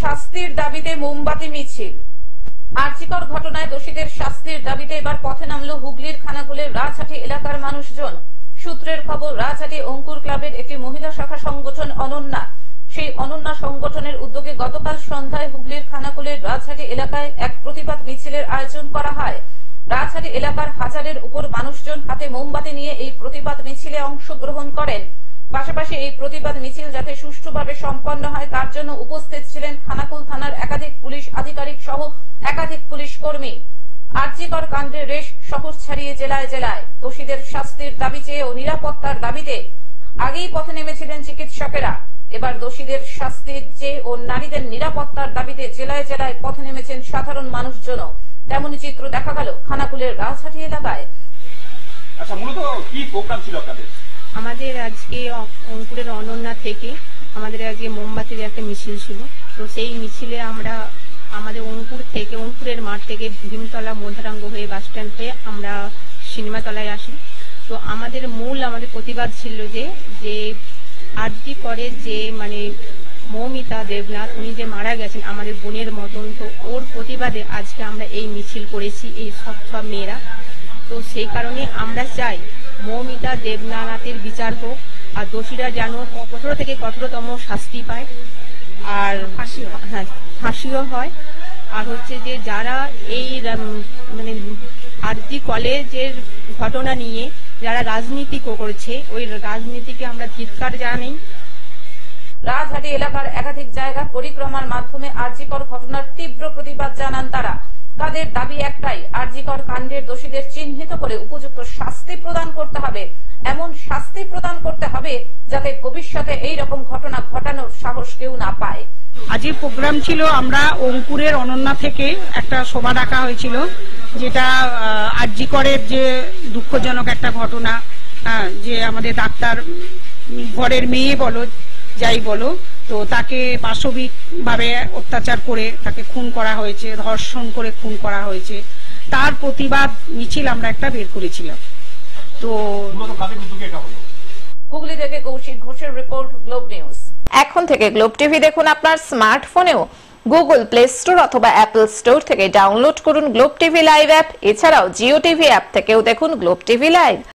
শাস্তির দাবিতে মোমবাতি মিছিল। আর্জিকর ঘটনায় দোষীদের শাস্তির দাবিতে এবার পথে নামল হুগলির খানাকুলের রাজহাটি এলাকার মানুষজন। সূত্রের খবর, রাজহাটি অঙ্কুর ক্লাবের একটি মহিলা শাখা সংগঠন অনন্যা, সেই অনন্যা সংগঠনের উদ্যোগে গতকাল সন্ধ্যায় হুগলির খানাকুলের রাজহাটি এলাকায় এক প্রতিবাদ মিছিলের আয়োজন করা হয়। রাজহাটি এলাকার হাজারের উপর মানুষজন হাতে মোমবাতি নিয়ে এই প্রতিবাদ মিছিলে অংশগ্রহণ করেন। পাশাপাশি এই প্রতিবাদ মিছিল যাতে সুষ্ঠুভাবে সম্পন্ন হয় তার জন্য উপস্থিত ছিলেন খানাকুল থানার একাধিক পুলিশ আধিকারিক সহ একাধিক পুলিশ কর্মী। আরজিকর কাণ্ডের রেশ শহর ছাড়িয়ে জেলায় জেলায় দোষীদের শাস্তির দাবি চেয়ে ও নিরাপত্তার দাবিতে আগেই পথে নেমেছিলেন চিকিৎসকেরা। এবার দোষীদের শাস্তির চেয়ে ও নারীদের নিরাপত্তার দাবিতে জেলায় জেলায় পথে নেমেছেন সাধারণ মানুষজনও। তেমনই চিত্র দেখা গেল খানাকুলের রাজহাটি এলাকায়। আচ্ছা, মূলত কি প্রোগ্রাম ছিল আপনাদের? আমাদের আজকে অঙ্কুরের অনন্যা থেকে আমাদের আজকে মোমবাতির একটা মিছিল ছিল। তো সেই মিছিলে আমরা আমাদের অঙ্কুরের মাঠ থেকে ভীমতলা মধ্যাঙ্গ হয়ে বাস স্ট্যান্ড হয়ে আমরা সিনেমাতলায় আসি। তো আমাদের প্রতিবাদ ছিল যে আরজি করে যে মৌমিতা দেবনাথ, উনি যে মারা গেছেন আমাদের বোনের মতন, তো ওর প্রতিবাদে আজকে আমরা এই মিছিল করেছি, এই সব মেয়েরা। তো সেই কারণে আমরা চাই মৌমিতা দেবনাথের বিচার হোক, আর দোষীরা যেন কঠোর থেকে কঠোরতম শাস্তি পায়, আর ফাঁসিও হয়। আর হচ্ছে যে যারা এই আরজি কলেজের ঘটনা নিয়ে যারা রাজনীতি করছে, ওই রাজনীতিকে আমরা ধিক্কার জানাই। রাজহাটি এলাকার একাধিক জায়গা পরিক্রমার মাধ্যমে আরজিকর ঘটনার তীব্র প্রতিবাদ জানান তারা। তাদের দাবি একটাই, আরজিকর কাণ্ডের দোষীদের চিহ্নিত করে উপযুক্ত শাস্তি প্রদান করতে হবে। এমন শাস্তি প্রদান করতে হবে যাতে ভবিষ্যতে এই রকম ঘটনা ঘটানোর সাহস কেউ না পায়। আজকে প্রোগ্রাম ছিল, আমরা অঙ্কুরের অনন্যা থেকে একটা সভা ডাকা হয়েছিল, যেটা আরজিকরের যে দুঃখজনক একটা ঘটনা, যে আমাদের ডাক্তার ঘরের মেয়ে বলো যাই বলো, তো তাকে পাশবিক ভাবে অত্যাচার করে তাকে খুন করা হয়েছে, ধর্ষণ করে খুন করা হয়েছে, তার প্রতিবাদ মিছিল আমরা একটা বের করেছিলাম। তো হুগলি থেকে কৌশিক ঘোষের রিপোর্ট, গ্লোব নিউজ। এখন থেকে গ্লোব টিভি দেখুন আপনার স্মার্টফোনেও। গুগল প্লে স্টোর অথবা অ্যাপল স্টোর থেকে ডাউনলোড করুন গ্লোব টিভি লাইভ অ্যাপ। এছাড়াও জিও টিভি অ্যাপ থেকেও দেখুন গ্লোব টিভি লাইভ।